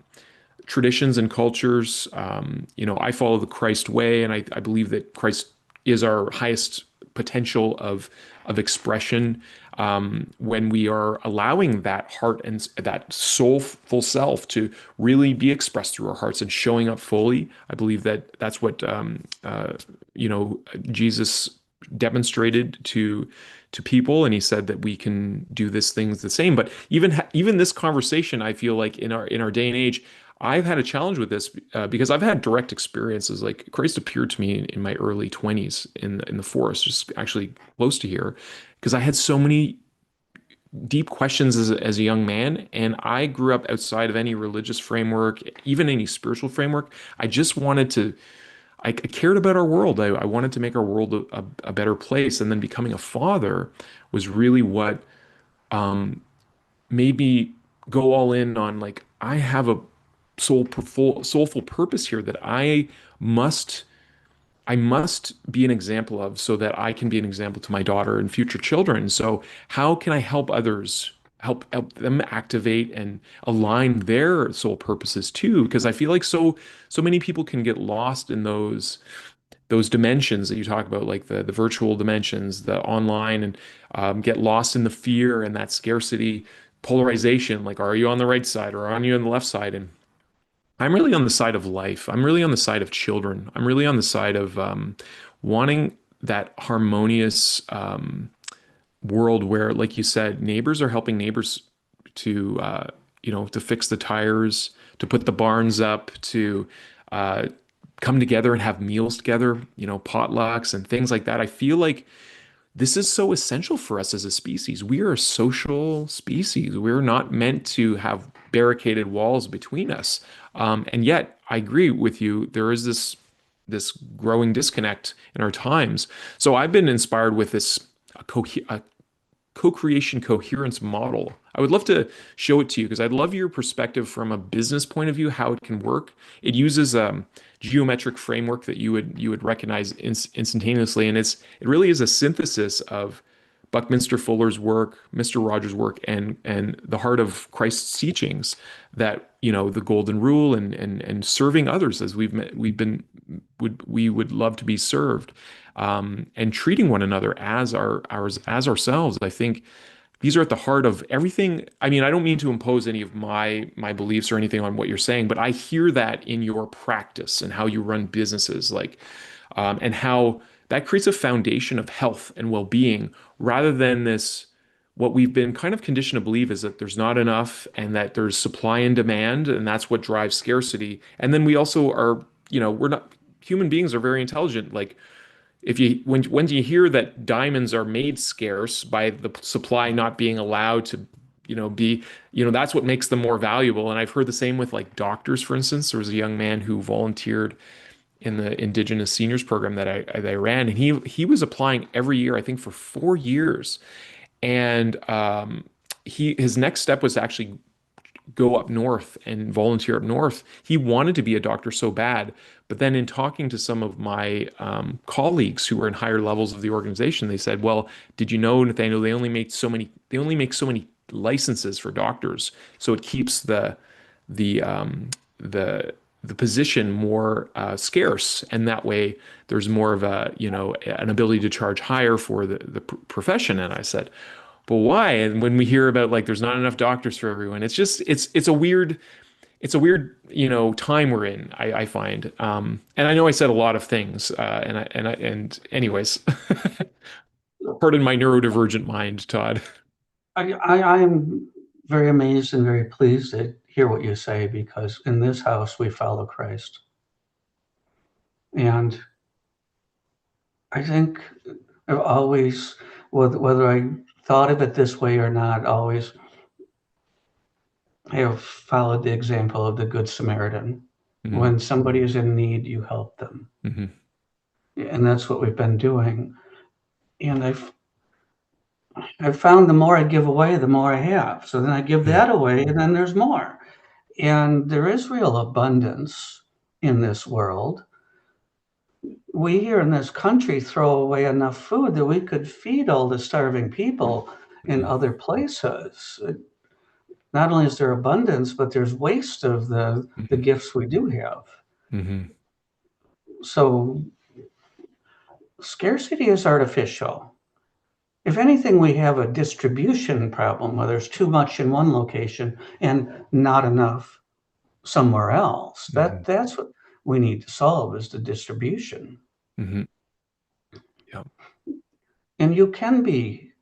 traditions and cultures. I follow the Christ way, and I believe that Christ is our highest potential of expression when we are allowing that heart and that soulful self to really be expressed through our hearts and showing up fully. I believe that that's what Jesus demonstrated to people, and he said that we can do this things the same. But even this conversation, I feel like in our day and age, I've had a challenge with this because I've had direct experiences. Like Christ appeared to me in my early 20s in the forest, just actually close to here, because I had so many deep questions as a young man, and I grew up outside of any religious framework, even any spiritual framework. I just wanted to. I cared about our world. I wanted to make our world a better place, and then becoming a father was really what made me go all in on like I have a soulful purpose here that must I must be an example of so that I can be an example to my daughter and future children. So how can I help others, help them activate and align their soul purposes too? Because I feel like so many people can get lost in those dimensions that you talk about, like the virtual dimensions, the online, and get lost in the fear and that scarcity polarization. Like, are you on the right side or are you on the left side? And I'm really on the side of life. I'm really on the side of children. I'm really on the side of wanting that harmonious world where, like you said, neighbors are helping neighbors to, to fix the tires, to put the barns up, to uh, come together and have meals together, potlucks and things like that. I feel like this is so essential for us as a species. We are a social species. We're not meant to have barricaded walls between us. And yet, I agree with you. There is this growing disconnect in our times. So I've been inspired with this co-creation coherence model. I would love to show it to you because I'd love your perspective from a business point of view, how it can work. It uses a geometric framework that you would recognize instantaneously, and it really is a synthesis of Buckminster Fuller's work, Mr. Rogers' work, and the heart of Christ's teachings that, the golden rule and serving others as we would love to be served, and treating one another as ourselves. I think these are at the heart of everything. I mean, I don't mean to impose any of my beliefs or anything on what you're saying, but I hear that in your practice and how you run businesses, like, and how that creates a foundation of health and well-being rather than this. What we've been kind of conditioned to believe is that there's not enough and that there's supply and demand, and that's what drives scarcity. And then we also are, we're not human beings are very intelligent. Like if you when you hear that diamonds are made scarce by the supply not being allowed to be, that's what makes them more valuable. And I've heard the same with like doctors, for instance. There was a young man who volunteered in the Indigenous Seniors Program that I ran, and he was applying every year, I think for 4 years. And his next step was to actually go up north and volunteer up north. He wanted to be a doctor so bad, but then in talking to some of my colleagues who were in higher levels of the organization, they said, "Well, did you know, Nathaniel, they only make so many licenses for doctors, so it keeps the the position more scarce, and that way there's more of an ability to charge higher for the profession." And I said, but why? And when we hear about like there's not enough doctors for everyone, it's just it's a weird time we're in. I find, and I know I said a lot of things, and anyways, pardon my neurodivergent mind, Todd. I am very amazed and very pleased to hear what you say, because in this house we follow Christ. And I think I've always, whether I thought of it this way or not, always have followed the example of the Good Samaritan. Hmm. When somebody is in need, you help them. Hmm. And that's what we've been doing. And I've found the more I give away, the more I have. So then I give that away, and then there's more. And there is real abundance in this world. We here in this country throw away enough food that we could feed all the starving people in other places. Not only is there abundance, but there's waste of the gifts we do have. Hmm. So scarcity is artificial. If anything, we have a distribution problem where there's too much in one location and not enough somewhere else. Hmm. That's what we need to solve, is the distribution. Hmm. Yeah. And you can be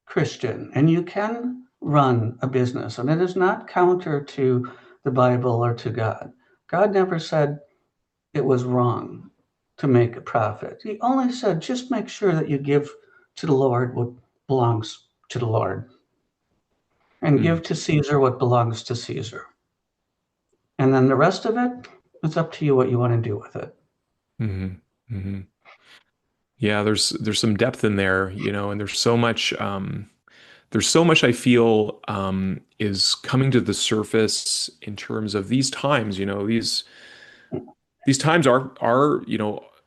Christian and you can run a business, and it is not counter to the Bible or to God. God never said it was wrong to make a profit. He only said, just make sure that you give to the Lord what belongs to the Lord, and Mm. give to Caesar what belongs to Caesar. And then the rest of it, it's up to you what you want to do with it. Hmm. Hmm. Yeah, there's some depth in there, and there's so much I feel is coming to the surface in terms of these times. These times are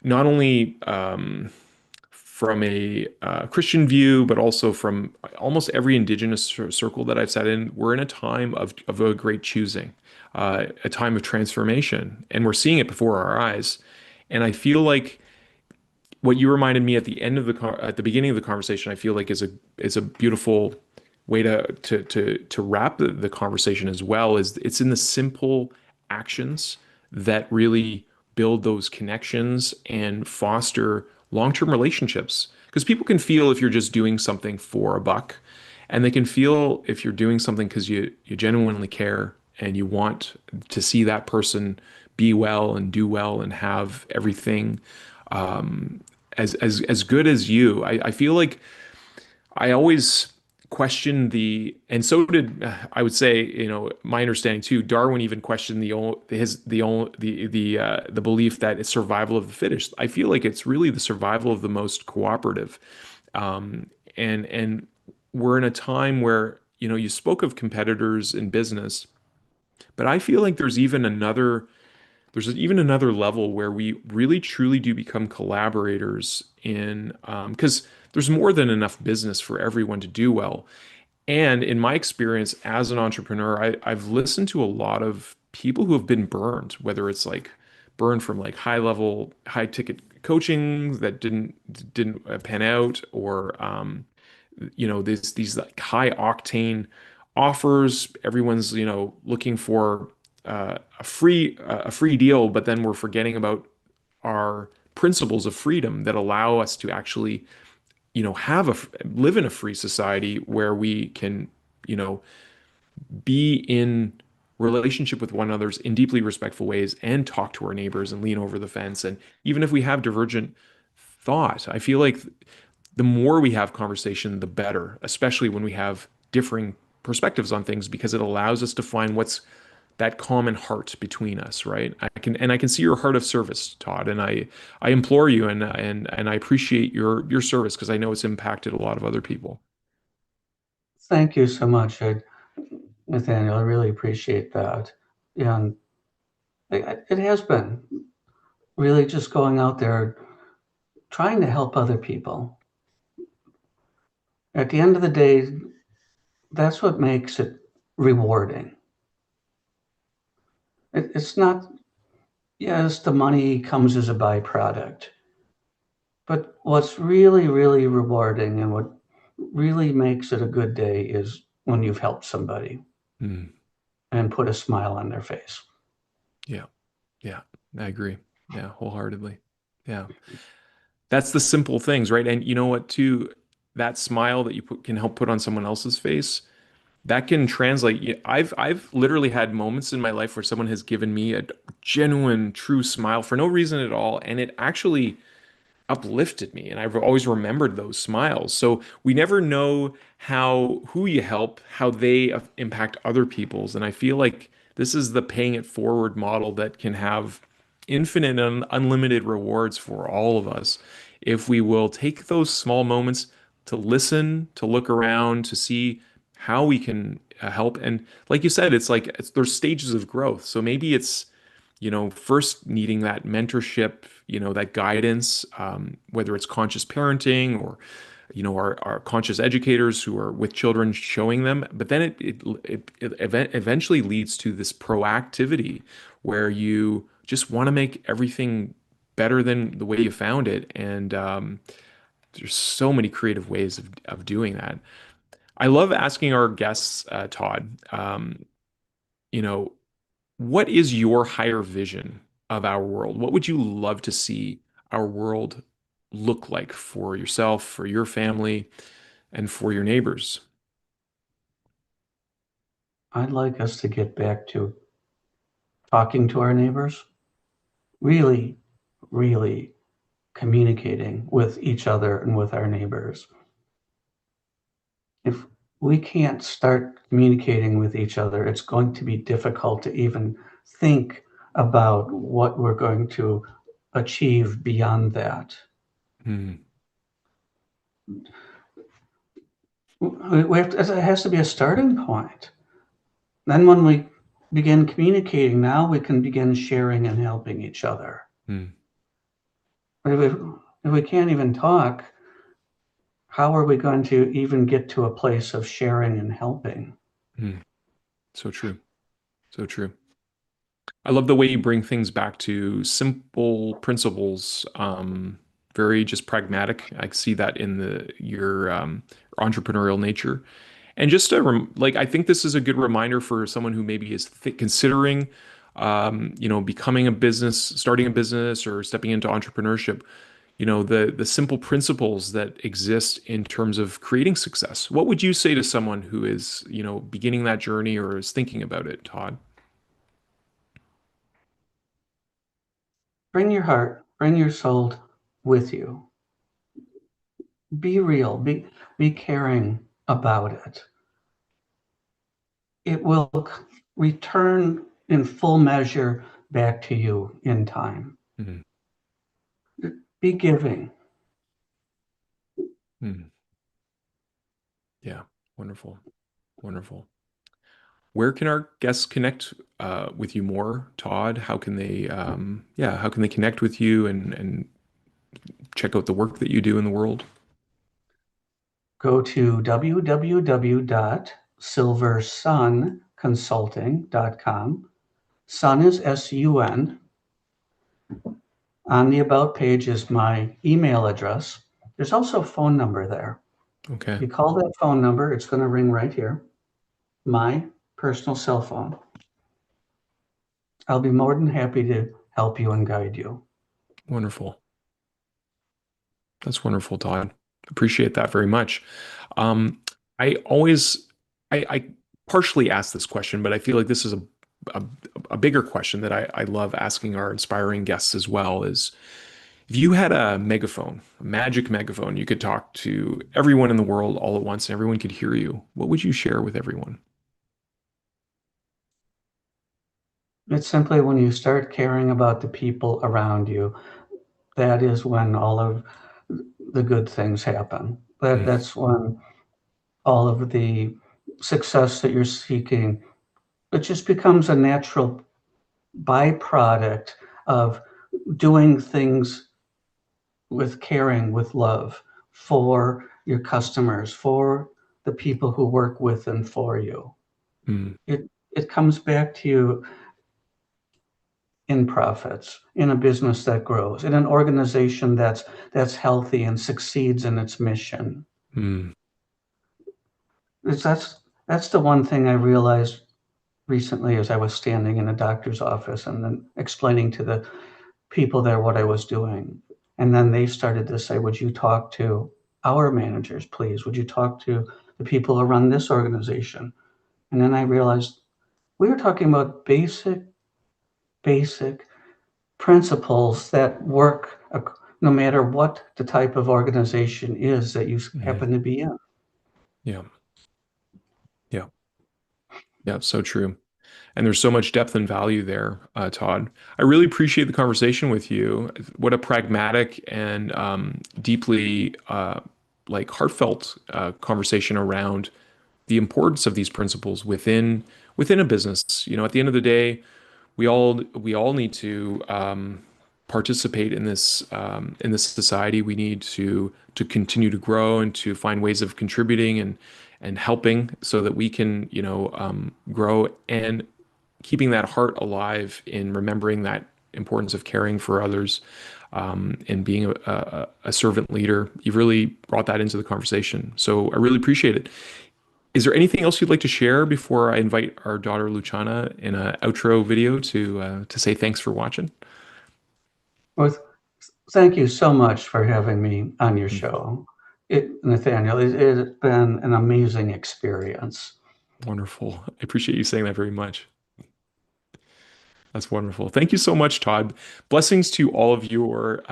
not only from a Christian view, but also from almost every indigenous circle that I've sat in. We're in a time of a great choosing, a time of transformation, and we're seeing it before our eyes. And I feel like what you reminded me at the end of at the beginning of the conversation, I feel like is a beautiful way to wrap the conversation as well. Is it's in the simple actions that really build those connections and foster long-term relationships. Because people can feel if you're just doing something for a buck, and they can feel if you're doing something because you genuinely care and you want to see that person be well and do well and have everything as good as you. I feel like I always questioned and so did I would say, my understanding too. Darwin even questioned the belief that it's survival of the fittest. I feel like it's really the survival of the most cooperative, and we're in a time where you spoke of competitors in business, but I feel like there's even another level where we really truly do become collaborators in because there's more than enough business for everyone to do well. And in my experience as an entrepreneur, I've listened to a lot of people who have been burned, whether it's like burned from like high level, high ticket coaching that didn't pan out, or these like high octane offers. Everyone's looking for a free deal, but then we're forgetting about our principles of freedom that allow us to actually live in a free society where we can, you know, be in relationship with one another's in deeply respectful ways and talk to our neighbors and lean over the fence. And even if we have divergent thought, I feel like the more we have conversation, the better, especially when we have differing perspectives on things, because it allows us to find what's that common heart between us, right? I can see your heart of service, Todd, and I implore you and I appreciate your service because I know it's impacted a lot of other people. Thank you so much, Nathaniel. I really appreciate that. And it has been really just going out there trying to help other people. At the end of the day, that's what makes it rewarding. It's not, yes, the money comes as a byproduct, but what's really, really rewarding and what really makes it a good day is when you've helped somebody Mm, and put a smile on their face. yeah, yeah, I agree. Yeah, wholeheartedly. Yeah, that's the simple things, right? And you know what, too, that smile that can help put on someone else's face, that can translate. I've literally had moments in my life where someone has given me a genuine, true smile for no reason at all, and it actually uplifted me, and I've always remembered those smiles. So we never know how who you help, how they impact other people's, and I feel like this is the paying it forward model that can have infinite and unlimited rewards for all of us if we will take those small moments to listen, to look around, to see how we can help. And like you said, it's like there's stages of growth. So maybe it's first needing that mentorship, that guidance, whether it's conscious parenting or, our conscious educators who are with children showing them. But then it eventually leads to this proactivity where you just want to make everything better than the way you found it. And there's so many creative ways of doing that. I love asking our guests, Todd, you know, what is your higher vision of our world? What would you love to see our world look like for yourself, for your family, and for your neighbors? I'd like us to get back to talking to our neighbors, really, really communicating with each other and with our neighbors. If we can't start communicating with each other, it's going to be difficult to even think about what we're going to achieve beyond that. Hmm. It has to be a starting point. Then when we begin communicating, now we can begin sharing and helping each other. Hmm. But if we can't even talk, how are we going to even get to a place of sharing and helping? Hmm. So true. So true. I love the way you bring things back to simple principles, very just pragmatic. I see that in your entrepreneurial nature. And just I think this is a good reminder for someone who maybe is considering, becoming a business, starting a business, or stepping into entrepreneurship. The simple principles that exist in terms of creating success. What would you say to someone who is, beginning that journey or is thinking about it, Todd? Bring your heart, bring your soul with you. Be real, be caring about it. It will return in full measure back to you in time. Mhm. Be giving. Mhm. Yeah, wonderful, wonderful. Where can our guests connect with you more, Todd? How can they connect with you and check out the work that you do in the world? go to www.silversunconsulting.com. Sun is S-U-N. On the About page is my email address. There's also a phone number there. Okay. You call that phone number, it's going to ring right here. My personal cell phone. I'll be more than happy to help you and guide you. Wonderful. That's wonderful, Todd. Appreciate that very much. I always, I partially ask this question, but I feel like this is a bigger question that I love asking our inspiring guests as well is, if you had a megaphone, a magic megaphone, you could talk to everyone in the world all at once and everyone could hear you, what would you share with everyone? It's simply when you start caring about the people around you, that is when all of the good things happen. That's when all of the success that you're seeking, it just becomes a natural byproduct of doing things with caring, with love for your customers, for the people who work with and for you. Mm, It comes back to you in profits, in a business that grows, in an organization that's healthy and succeeds in its mission. mm, That's the one thing I realized recently as I was standing in a doctor's office and then explaining to the people there what I was doing. And then they started to say, would you talk to our managers, please? Would you talk to the people who run this organization? And then I realized we were talking about basic principles that work no matter what the type of organization is that you happen to be in. yeah. Yeah. Yeah. So true. And there's so much depth and value there, Todd. I really appreciate the conversation with you. What a pragmatic and deeply like heartfelt conversation around the importance of these principles within a business. You know, at the end of the day, we all need to participate in this society. We need to continue to grow and to find ways of contributing and helping so that we can, grow and keeping that heart alive in remembering that importance of caring for others, and being a servant leader. You've really brought that into the conversation. So I really appreciate it. Is there anything else you'd like to share before I invite our daughter Luciana in an outro video to say thanks for watching? Well, thank you so much for having me on your show. Nathaniel, it's been an amazing experience. Wonderful. I appreciate you saying that very much. That's wonderful. Thank you so much, Todd. Blessings to all of your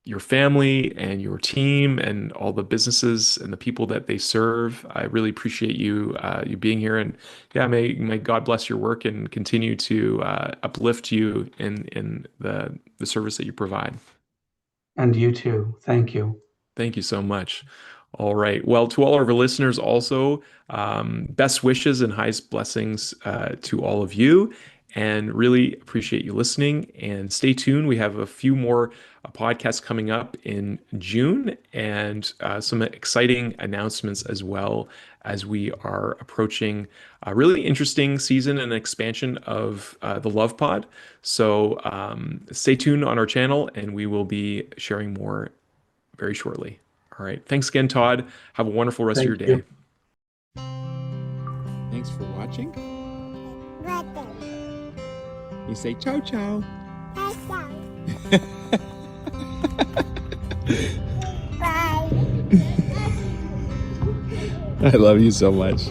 your family and your team and all the businesses and the people that they serve. I really appreciate you being here, and yeah, may God bless your work and continue to uplift you in the service that you provide. And you too. Thank you. Thank you so much. All right. Well, to all of our listeners, also, best wishes and highest blessings to all of you, and really appreciate you listening. And stay tuned. We have a few more podcasts coming up in June, and some exciting announcements as well as we are approaching a really interesting season and expansion of the Love Pod. So stay tuned on our channel, and we will be sharing more very shortly. All right. Thanks again, Todd. Have a wonderful rest of your day. Thanks for watching. You say ciao ciao. Bye. I love you so much.